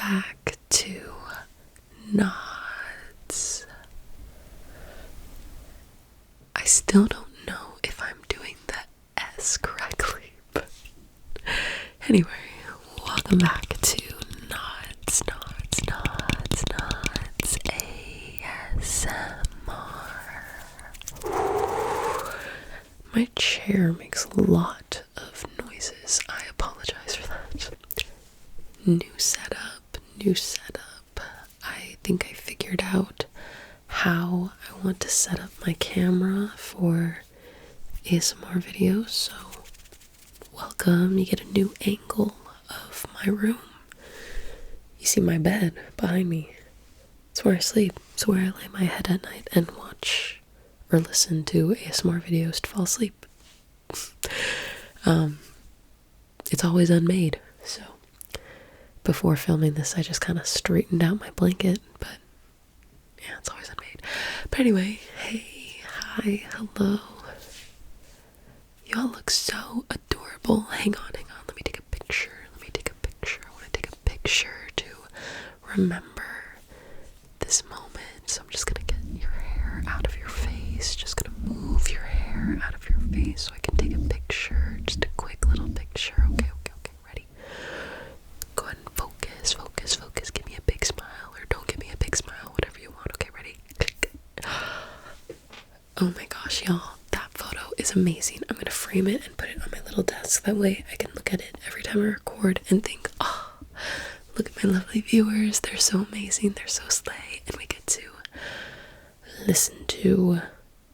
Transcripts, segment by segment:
back to Nods. I still don't know if I'm doing the S correctly, but anyway, welcome back to Nods ASMR. My chair makes a lot of noises. I apologize for that. New setup. I think I figured out how I want to set up my camera for ASMR videos, so welcome. You get a new angle of my room. You see my bed behind me. It's where I sleep. It's where I lay my head at night and watch or listen to ASMR videos to fall asleep. It's always unmade, so before filming this I just kind of straightened out my blanket, but yeah, it's always unmade. But anyway, hey, hi, hello. You all look so adorable. Hang on, let me take a picture. I want to take a picture to remember this moment. So I'm just gonna get your hair out of your face. Just gonna move your hair out of your face so I can take a picture. Just a quick little picture. Okay, ready? Go ahead and focus. Give me a big smile, or don't give me a big smile, whatever you want. Okay, ready? Oh my gosh, y'all, that photo is amazing. I'm gonna frame it and put it on my little desk. That way I can look at it every time I record and think, oh, look at my lovely viewers. They're so amazing. They're so slay. And we get to listen to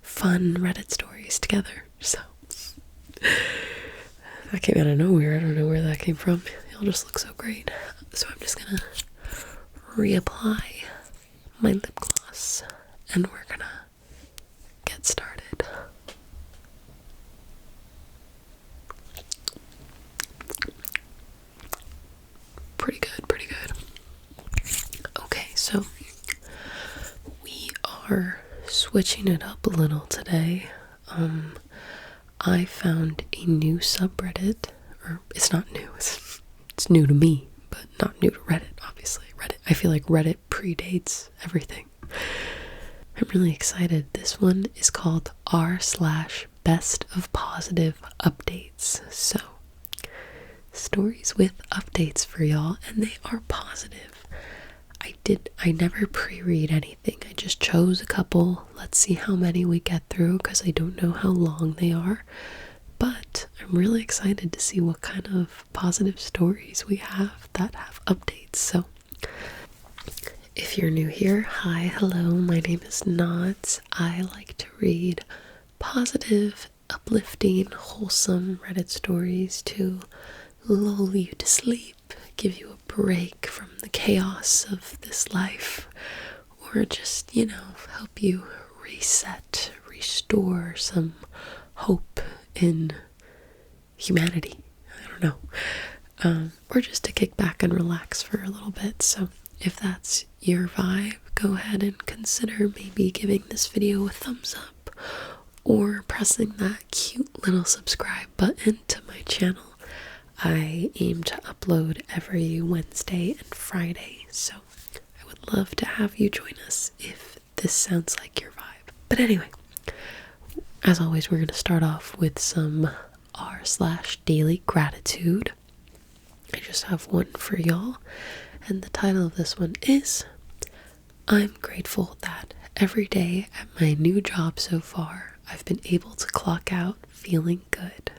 fun Reddit stories together. So that came out of nowhere. I don't know where that came from. Y'all just look so great. So I'm just gonna reapply my lip gloss and we're gonna get started. Pretty good. Okay, so we are switching it up a little today. I found a new subreddit, or it's not new, it's new to me, but not new to Reddit, obviously. I feel like Reddit predates everything. I'm really excited. This one is called r/BestofPositiveUpdates. So, stories with updates for y'all, and they are positive. I never pre-read anything. I just chose a couple. Let's see how many we get through, because I don't know how long they are. But I'm really excited to see what kind of positive stories we have that have updates. So, if you're new here, hi, hello, my name is Nods. I like to read positive, uplifting, wholesome Reddit stories to lull you to sleep, give you a break from the chaos of this life, or just, help you reset, restore some hope in humanity. I don't know. Or just to kick back and relax for a little bit. So if that's your vibe, go ahead and consider maybe giving this video a thumbs up or pressing that cute little subscribe button to my channel. I aim to upload every Wednesday and Friday, so I would love to have you join us if this sounds like your vibe. But anyway, as always, we're going to start off with some r/daily gratitude. I just have one for y'all, and the title of this one is, I'm grateful that every day at my new job so far, I've been able to clock out feeling good.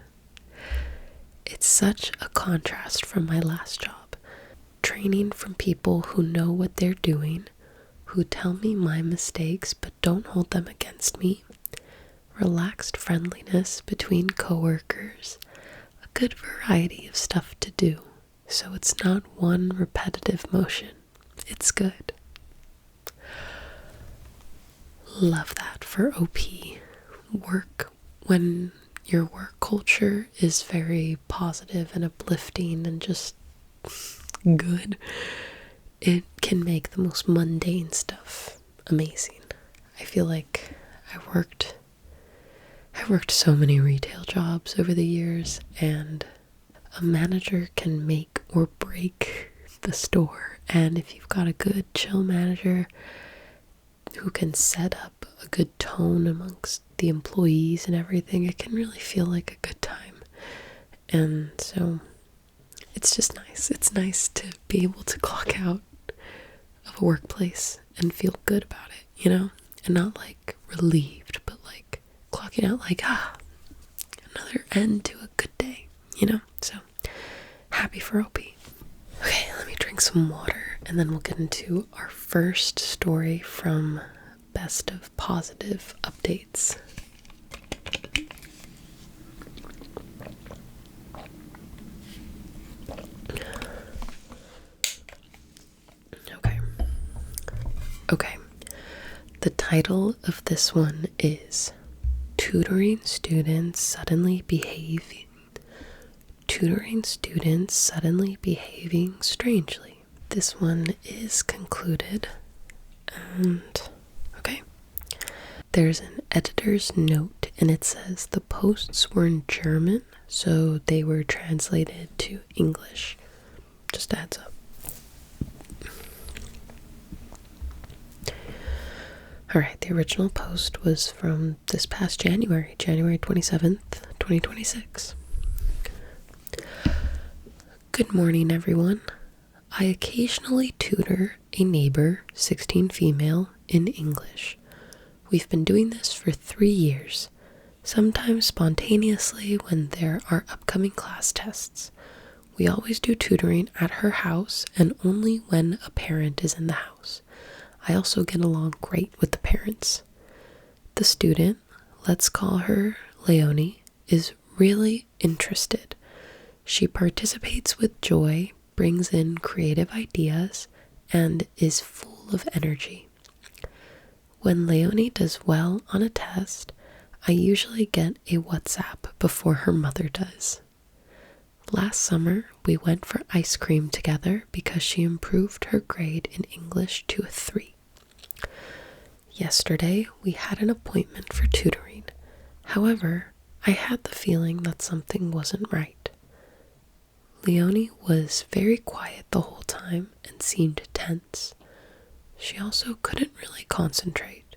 It's such a contrast from my last job. Training from people who know what they're doing, who tell me my mistakes but don't hold them against me. Relaxed friendliness between coworkers. A good variety of stuff to do, so it's not one repetitive motion. It's good. Love that for OP. Work, when your work culture is very positive and uplifting and just good, it can make the most mundane stuff amazing. I feel like I worked so many retail jobs over the years, and a manager can make or break the store. And if you've got a good chill manager who can set up a good tone amongst the employees and everything, it can really feel like a good time. And so it's just nice. It's nice to be able to clock out of a workplace and feel good about it, you know? And not like relieved, but like clocking out like, another end to a good day, you know? So happy for OP. Okay, let me drink some water and then we'll get into our first story from Best of Positive Updates. Okay. The title of this one is Tutoring Students Suddenly Behaving Strangely. This one is concluded, and okay. There's an editor's note, and it says the posts were in German, so they were translated to English. Just a heads up. Alright, the original post was from this past January 27th, 2026. Good morning, everyone. I occasionally tutor a neighbor, 16 female, in English. We've been doing this for 3 years, sometimes spontaneously when there are upcoming class tests. We always do tutoring at her house and only when a parent is in the house. I also get along great with the parents. The student, let's call her Leonie, is really interested. She participates with joy, brings in creative ideas, and is full of energy. When Leonie does well on a test, I usually get a WhatsApp before her mother does. Last summer, we went for ice cream together because she improved her grade in English to a 3. Yesterday, we had an appointment for tutoring. However, I had the feeling that something wasn't right. Leonie was very quiet the whole time and seemed tense. She also couldn't really concentrate.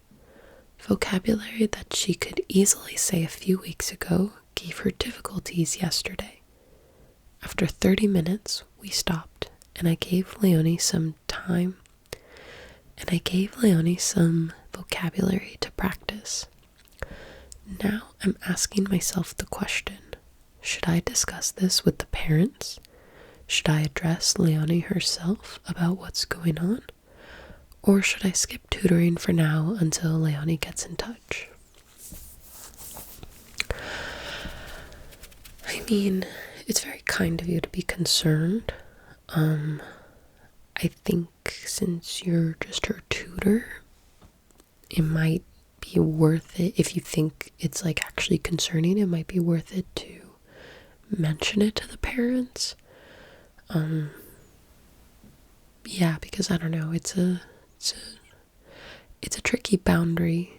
Vocabulary that she could easily say a few weeks ago gave her difficulties yesterday. After 30 minutes, we stopped, and I gave Leonie some vocabulary to practice. Now I'm asking myself the question, should I discuss this with the parents? Should I address Leonie herself about what's going on? Or should I skip tutoring for now until Leonie gets in touch? I mean, it's very kind of you to be concerned. I think since you're just her tutor, it might be worth it. If you think it's like actually concerning, it might be worth it to mention it to the parents. Yeah, because I don't know, it's a tricky boundary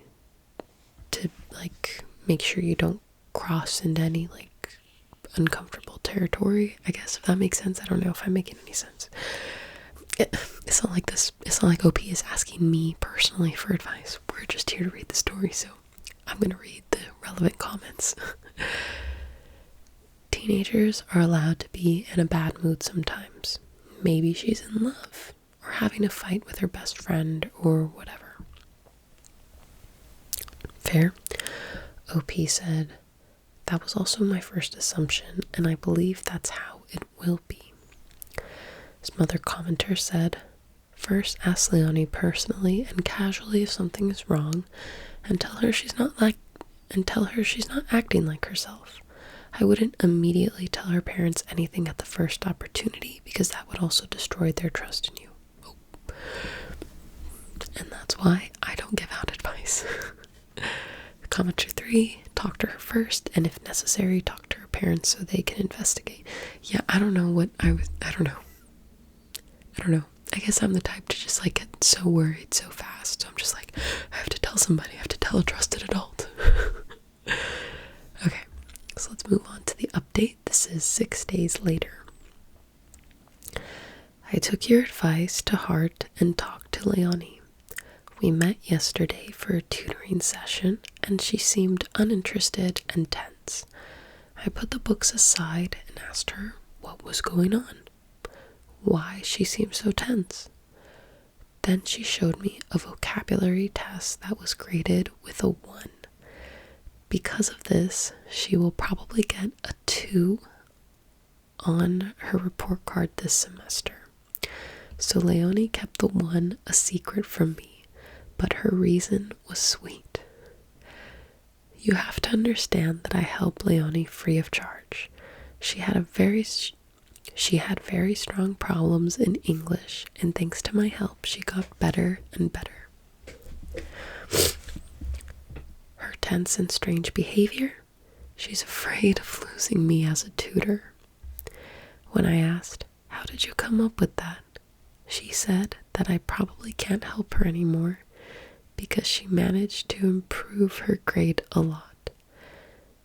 to like make sure you don't cross into any like uncomfortable territory, I guess, if that makes sense. I don't know if I'm making any sense. It's not like this. It's not like OP is asking me personally for advice. We're just here to read the story, so I'm gonna read the relevant comments. Teenagers are allowed to be in a bad mood sometimes. Maybe she's in love, or having a fight with her best friend, or whatever. Fair. OP said, that was also my first assumption, and I believe that's how it will be. His mother commenter said, first ask Leonie personally and casually if something is wrong, and tell her she's not acting like herself. I wouldn't immediately tell her parents anything at the first opportunity because that would also destroy their trust in you. Oh. And that's why I don't give out advice. Commenter 3, talk to her first, and if necessary, talk to her parents so they can investigate. Yeah, I don't know. I guess I'm the type to just like get so worried so fast. So I'm just like, I have to tell somebody. I have to tell a trusted adult. Okay, so let's move on to the update. This is 6 days later. I I took your advice to heart and talked to Leonie. We met yesterday for a tutoring session and she seemed uninterested and tense. I put the books aside and asked her what was going on, why she seemed so tense. Then she showed me a vocabulary test that was graded with a 1. Because of this, she will probably get a 2 on her report card this semester. So Leonie kept the 1 a secret from me, but her reason was sweet. You have to understand that I helped Leonie free of charge. She had very strong problems in English, and thanks to my help, she got better and better. Her tense and strange behavior? She's afraid of losing me as a tutor. When I asked, "How did you come up with that?" she said that I probably can't help her anymore because she managed to improve her grade a lot.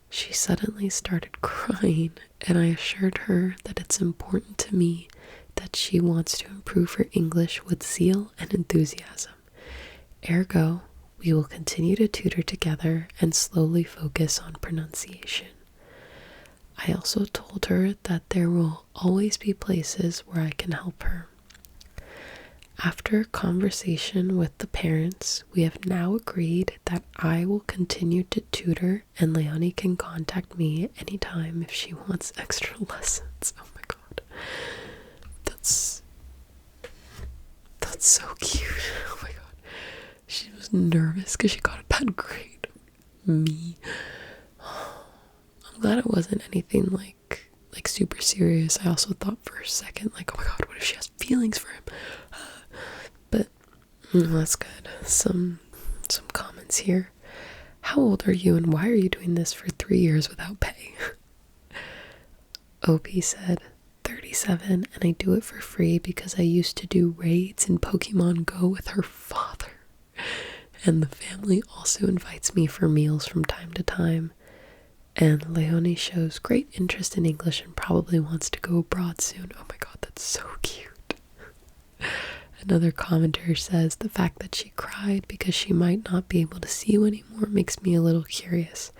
She suddenly started crying, and I assured her that it's important to me that she wants to improve her English with zeal and enthusiasm. Ergo, we will continue to tutor together and slowly focus on pronunciation. I also told her that there will always be places where I can help her. After a conversation with the parents, we have now agreed that I will continue to tutor and Leonie can contact me anytime if she wants extra lessons. Oh my god. That's so cute. Oh my god. She was nervous because she got a bad grade. Me. I'm glad it wasn't anything like super serious. I also thought for a second, like, oh my god, what if she has feelings for him? But that's good. Some comments here. How old are you and why are you doing this for 3 years without pay? OP said, 37, and I do it for free because I used to do raids in Pokemon Go with her father. And the family also invites me for meals from time to time. And Leonie shows great interest in English and probably wants to go abroad soon. Oh my god, that's so cute. Another commenter says, the fact that she cried because she might not be able to see you anymore makes me a little curious.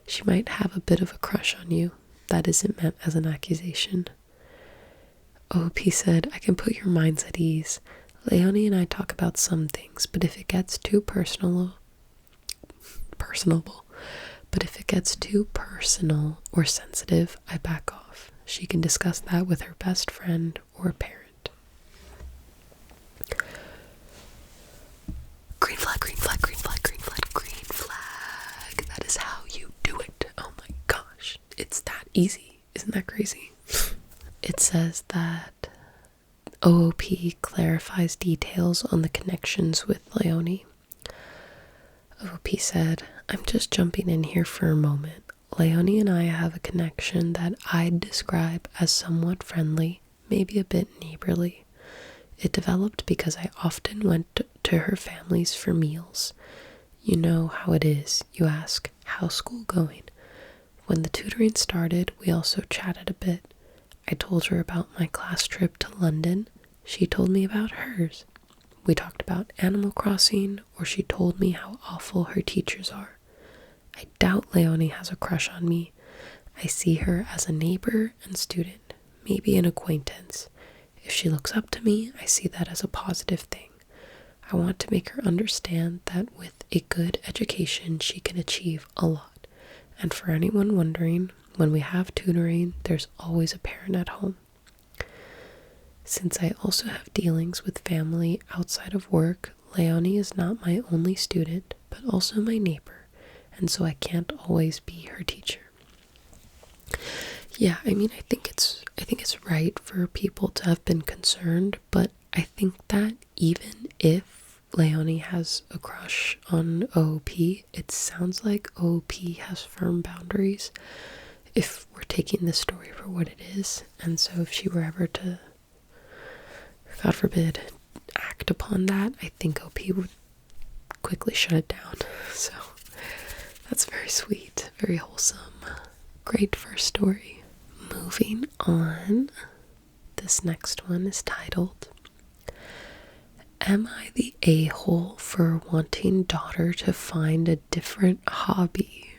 She might have a bit of a crush on you. That isn't meant as an accusation. OP said, I can put your minds at ease. Leonie and I talk about some things, but if it gets too personal or sensitive, I back off. She can discuss that with her best friend or parent. Green flag, green flag, green flag, green flag, green flag. That is how you do it. Oh my gosh. It's that easy. Isn't that crazy? It says that OOP clarifies details on the connections with Leonie. OOP said, I'm just jumping in here for a moment. Leonie and I have a connection that I'd describe as somewhat friendly, maybe a bit neighborly. It developed because I often went to her families for meals. You know how it is. You ask, how's school going? When the tutoring started, we also chatted a bit. I told her about my class trip to London. She told me about hers. We talked about Animal Crossing, or she told me how awful her teachers are. I doubt Leonie has a crush on me. I see her as a neighbor and student, maybe an acquaintance. If she looks up to me, I see that as a positive thing. I want to make her understand that with a good education, she can achieve a lot. And for anyone wondering, when we have tutoring, there's always a parent at home. Since I also have dealings with family outside of work, Leonie is not my only student, but also my neighbor, and so I can't always be her teacher. Yeah, I mean, I think it's right for people to have been concerned, but I think that even if Leonie has a crush on OOP, it sounds like OOP has firm boundaries if we're taking this story for what it is. And so if she were ever to, God forbid, act upon that, I think OP would quickly shut it down. So that's very sweet, very wholesome. Great first story. Moving on. this next one is titled, Am I the a-hole for wanting daughter to find a different hobby?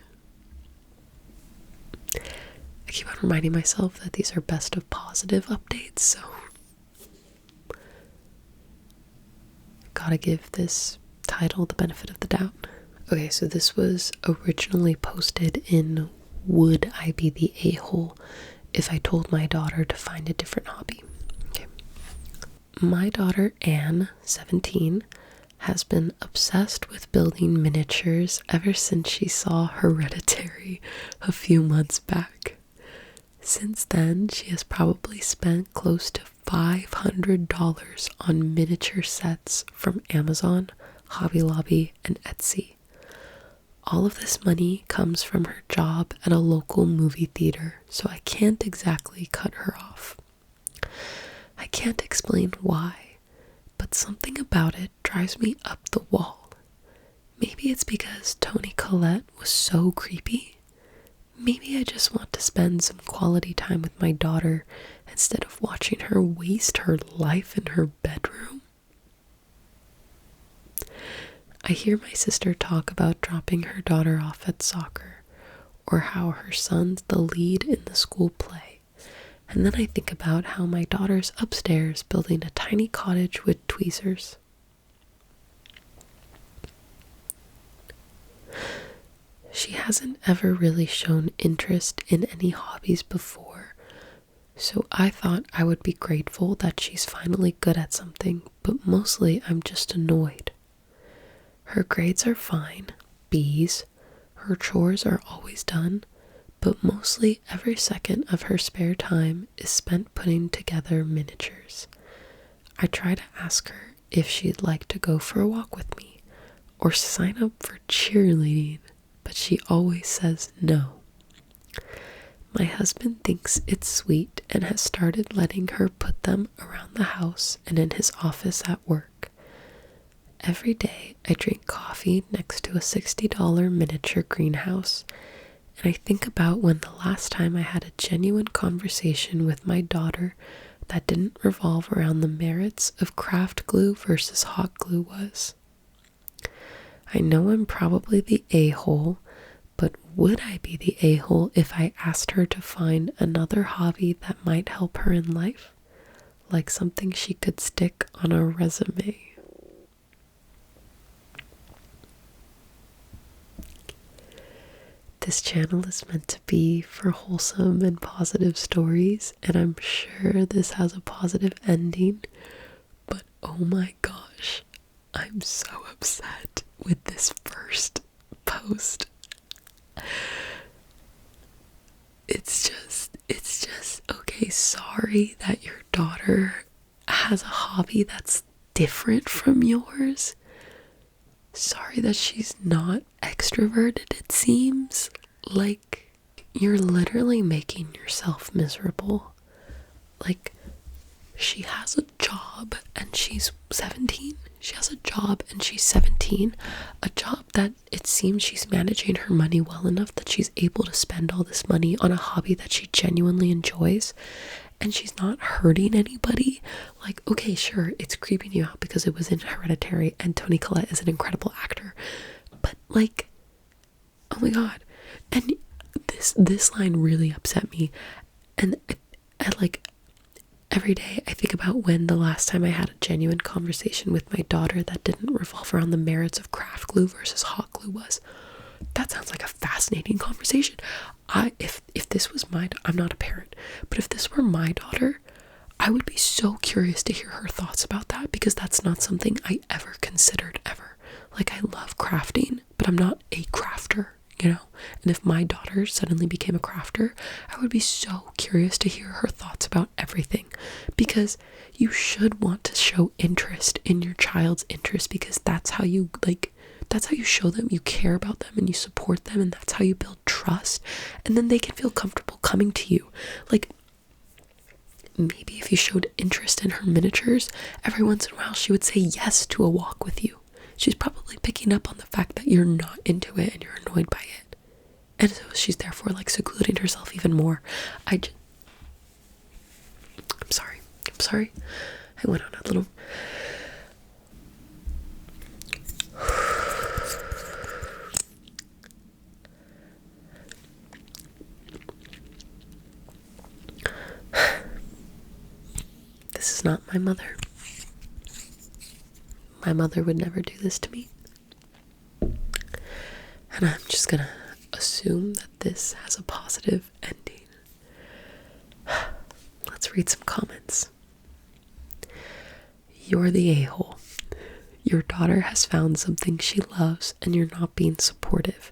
I keep on reminding myself that these are best of positive updates, so gotta give this title the benefit of the doubt. Okay, so this was originally posted in Would I Be the A-hole if I told my daughter to find a different hobby? Okay. My daughter Anne, 17, has been obsessed with building miniatures ever since she saw Hereditary a few months back. Since then, she has probably spent close to $500 on miniature sets from Amazon, Hobby Lobby, and Etsy. All of this money comes from her job at a local movie theater, so I can't exactly cut her off. I can't explain why, but something about it drives me up the wall. Maybe it's because Toni Collette was so creepy. Maybe I just want to spend some quality time with my daughter instead of watching her waste her life in her bedroom. I hear my sister talk about dropping her daughter off at soccer, or how her son's the lead in the school play. And then I think about how my daughter's upstairs building a tiny cottage with tweezers. She hasn't ever really shown interest in any hobbies before, so I thought I would be grateful that she's finally good at something, but mostly I'm just annoyed. Her grades are fine, B's, her chores are always done, but mostly every second of her spare time is spent putting together miniatures. I try to ask her if she'd like to go for a walk with me, or sign up for cheerleading, but she always says no. My husband thinks it's sweet and has started letting her put them around the house and in his office at work. Every day I drink coffee next to a $60 miniature greenhouse, and I think about when the last time I had a genuine conversation with my daughter that didn't revolve around the merits of craft glue versus hot glue was. I know I'm probably the a-hole, but would I be the a-hole if I asked her to find another hobby that might help her in life? Like something she could stick on a resume. This channel is meant to be for wholesome and positive stories, and I'm sure this has a positive ending, but oh my gosh, I'm so upset with this first post. It's just, okay, sorry that your daughter has a hobby that's different from yours. Sorry that she's not extroverted, it seems. Like, you're literally making yourself miserable. Like, she has a job and she's 17. She has a job and she's 17. A job that it seems she's managing her money well enough that she's able to spend all this money on a hobby that she genuinely enjoys. And she's not hurting anybody. Like, okay, sure, it's creeping you out because it was in Hereditary and Toni Collette is an incredible actor. But, like, oh my god. And this line really upset me. And I like, every day I think about when the last time I had a genuine conversation with my daughter that didn't revolve around the merits of craft glue versus hot glue was. That sounds like a fascinating conversation. If this was I'm not a parent, but if this were my daughter, I would be so curious to hear her thoughts about that, because that's not something I ever considered ever. Like, I love crafting, but I'm not a crafter, you know? And if my daughter suddenly became a crafter, I would be so curious to hear her thoughts about everything, because you should want to show interest in your child's interest, because that's how you show them you care about them and you support them, and that's how you build trust, and then they can feel comfortable coming to you. Like, maybe if you showed interest in her miniatures, every once in a while she would say yes to a walk with you. She's probably picking up on the fact that you're not into it and you're annoyed by it, and so she's therefore like secluding herself even more. I'm sorry. I'm sorry. I went on a little... This is not my mother. My mother would never do this to me. And I'm just gonna assume that this has a positive ending. Let's read some comments. You're the a-hole. Your daughter has found something she loves and you're not being supportive.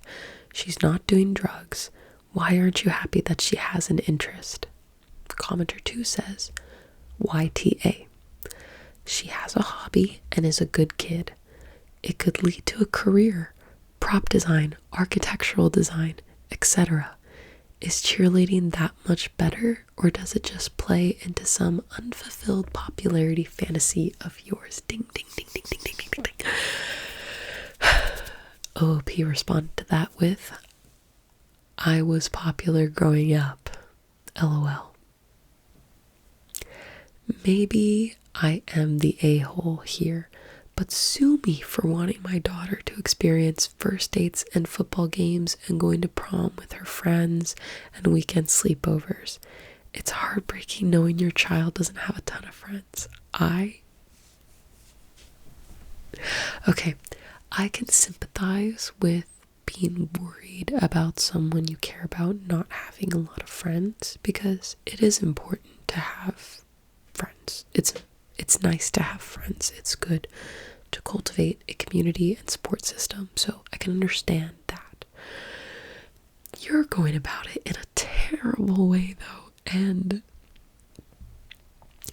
She's not doing drugs. Why aren't you happy that she has an interest? Commenter 2 says, YTA. She has a hobby and is a good kid. It could lead to a career, prop design, architectural design, etc. Is cheerleading that much better, or does it just play into some unfulfilled popularity fantasy of yours? Ding, ding, ding, ding, ding, ding, ding, ding. OOP responded to that with, I was popular growing up. LOL. Maybe I am the a-hole here, but sue me for wanting my daughter to experience first dates and football games and going to prom with her friends and weekend sleepovers. It's heartbreaking knowing your child doesn't have a ton of friends. Okay, I can sympathize with being worried about someone you care about not having a lot of friends, because it is important to have friends. It's nice to have friends. It's good to cultivate a community and support system, so I can understand that. You're going about it in a terrible way though, and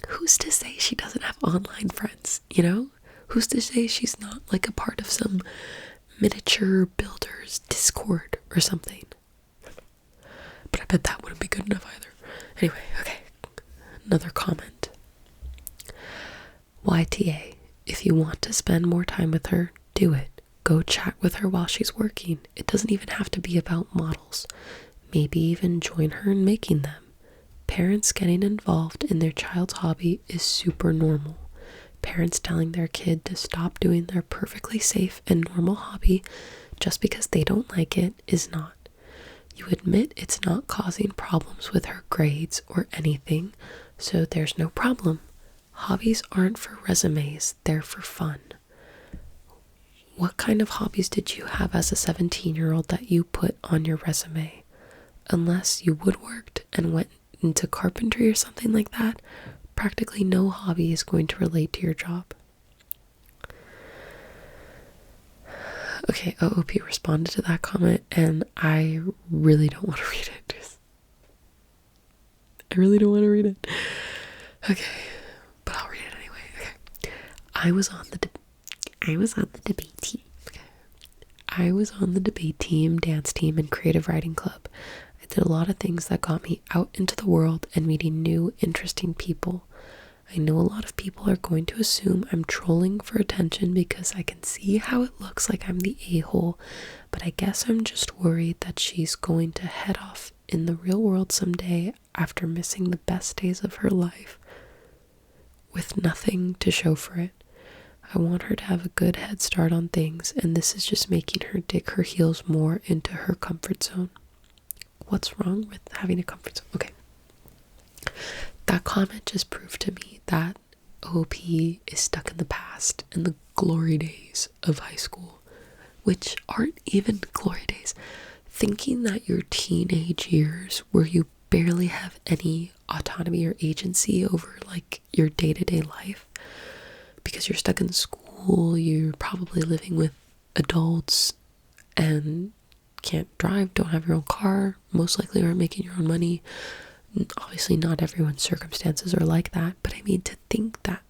who's to say she doesn't have online friends, you know? Who's to say she's not like a part of some miniature builders Discord or something? But I bet that wouldn't be good enough either. Anyway, okay. Another comment. YTA, if you want to spend more time with her, do it. Go chat with her while she's working. It doesn't even have to be about models. Maybe even join her in making them. Parents getting involved in their child's hobby is super normal. Parents telling their kid to stop doing their perfectly safe and normal hobby just because they don't like it is not. You admit it's not causing problems with her grades or anything, so there's no problem. Hobbies aren't for resumes, they're for fun. What kind of hobbies did you have as a 17-year-old that you put on your resume? Unless you woodworked and went into carpentry or something like that, practically no hobby is going to relate to your job. Okay, OOP responded to that comment, and I really don't want to read it. I really don't want to read it. Okay, but I'll read it anyway. Okay. I was on the debate team. Okay. I was on the debate team, dance team, and creative writing club. I did a lot of things that got me out into the world and meeting new, interesting people. I know a lot of people are going to assume I'm trolling for attention because I can see how it looks like I'm the a-hole, but I guess I'm just worried that she's going to head off in the real world someday after missing the best days of her life with nothing to show for it. I want her to have a good head start on things, and this is just making her dig her heels more into her comfort zone. What's wrong with having a comfort zone? Okay. That comment just proved to me that OP is stuck in the past and the glory days of high school, which aren't even glory days. Thinking that your teenage years, where you barely have any autonomy or agency over like your day-to-day life, because you're stuck in school, you're probably living with adults and can't drive, don't have your own car, most likely aren't making your own money. Obviously not everyone's circumstances are like that, but I mean, to think that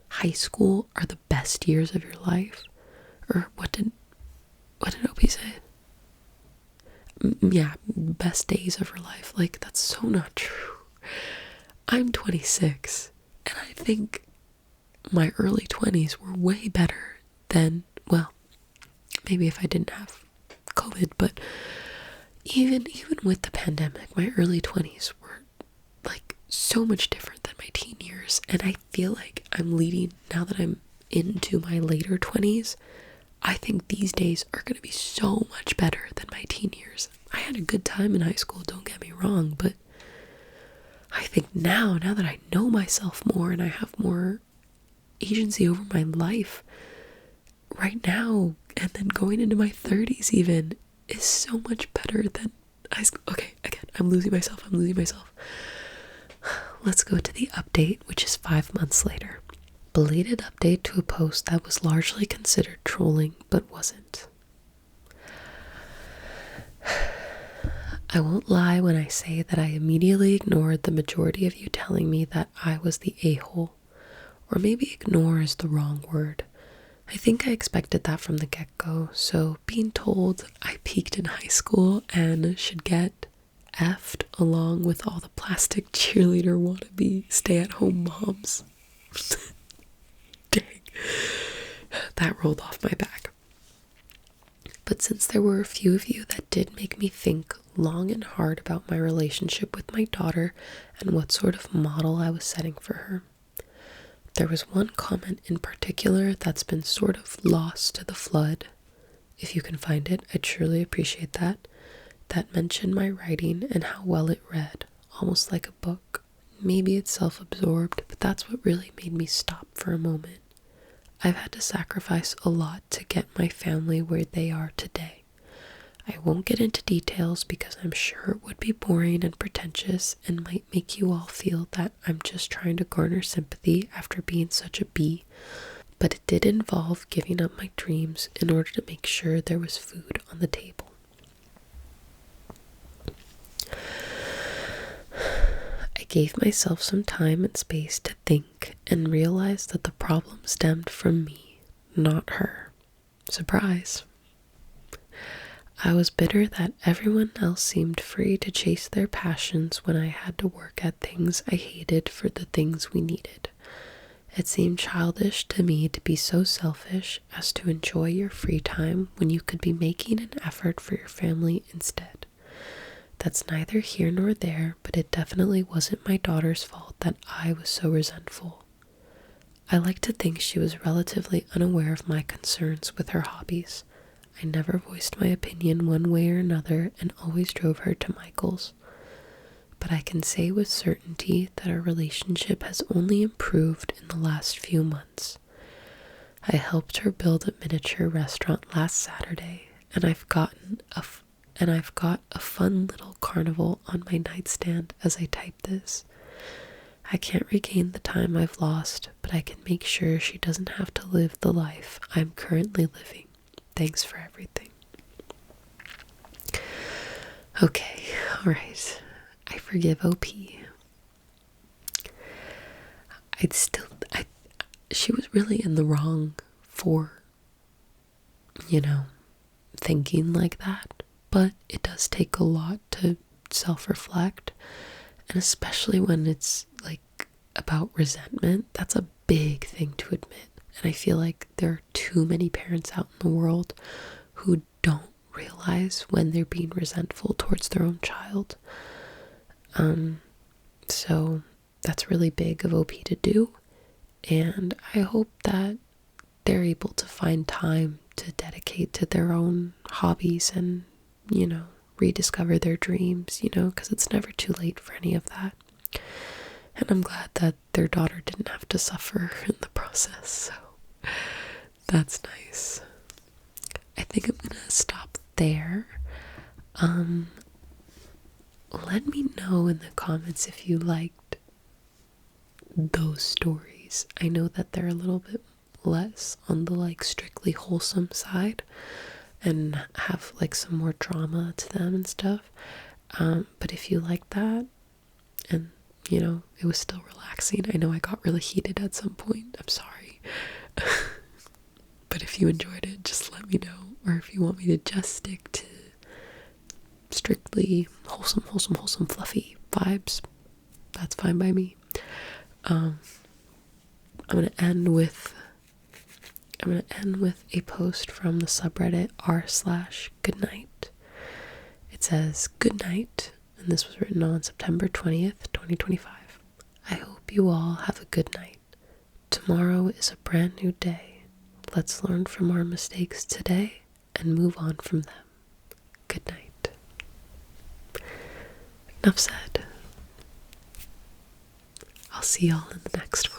high school are the best years of your life, or what did OP say? Yeah, best days of her life. Like, that's so not true. I'm 26, and I think my early 20s were way better than, well, maybe if I didn't have COVID, but even with the pandemic, my early 20s were like so much different than my teen years. And I feel like I'm leading, now that I'm into my later 20s, I think these days are going to be so much better than my teen years. I had a good time in high school, don't get me wrong, but I think now that I know myself more and I have more agency over my life right now, and then going into my 30s even, is so much better than high school. Okay, again, I'm losing myself. Let's go to the update, which is 5 months later. Belated update to a post that was largely considered trolling, but wasn't. I won't lie when I say that I immediately ignored the majority of you telling me that I was the a-hole. Or maybe ignore is the wrong word. I think I expected that from the get-go, so being told I peaked in high school and should get effed along with all the plastic cheerleader wannabe stay-at-home moms. Dang. That rolled off my back. But since there were a few of you that did make me think long and hard about my relationship with my daughter and what sort of model I was setting for her, there was one comment in particular that's been sort of lost to the flood. If you can find it, I'd surely appreciate that. That mentioned my writing and how well it read, almost like a book. Maybe it's self-absorbed, but that's what really made me stop for a moment. I've had to sacrifice a lot to get my family where they are today. I won't get into details because I'm sure it would be boring and pretentious and might make you all feel that I'm just trying to garner sympathy after being such a bee, but it did involve giving up my dreams in order to make sure there was food on the table. I gave myself some time and space to think and realized that the problem stemmed from me, not her. Surprise. I was bitter that everyone else seemed free to chase their passions when I had to work at things I hated for the things we needed. It seemed childish to me to be so selfish as to enjoy your free time when you could be making an effort for your family instead. That's neither here nor there, but it definitely wasn't my daughter's fault that I was so resentful. I like to think she was relatively unaware of my concerns with her hobbies. I never voiced my opinion one way or another and always drove her to Michael's. But I can say with certainty that our relationship has only improved in the last few months. I helped her build a miniature restaurant last Saturday, and I've got a fun little carnival on my nightstand as I type this. I can't regain the time I've lost, but I can make sure she doesn't have to live the life I'm currently living. Thanks for everything. Okay, alright. I forgive OP. She was really in the wrong for, thinking like that. But it does take a lot to self-reflect. And especially when it's like about resentment, that's a big thing to admit. And I feel like there are too many parents out in the world who don't realize when they're being resentful towards their own child. So that's really big of OP to do. And I hope that they're able to find time to dedicate to their own hobbies and, rediscover their dreams, because it's never too late for any of that. And I'm glad that their daughter didn't have to suffer in the process, so that's nice. I think I'm gonna stop there. Let me know in the comments if you liked those stories. I know that they're a little bit less on the strictly wholesome side and have some more drama to them and stuff. But if you like that and it was still relaxing, I know I got really heated at some point, I'm sorry. But if you enjoyed it, just let me know. Or if you want me to just stick to strictly wholesome, fluffy vibes, that's fine by me. I'm gonna end with a post from the subreddit r/goodnight. It says, "Good night," and this was written on September 20th, 2025. I hope you all have a good night. Tomorrow is a brand new day. Let's learn from our mistakes today and move on from them. Good night. Enough said. I'll see y'all in the next one.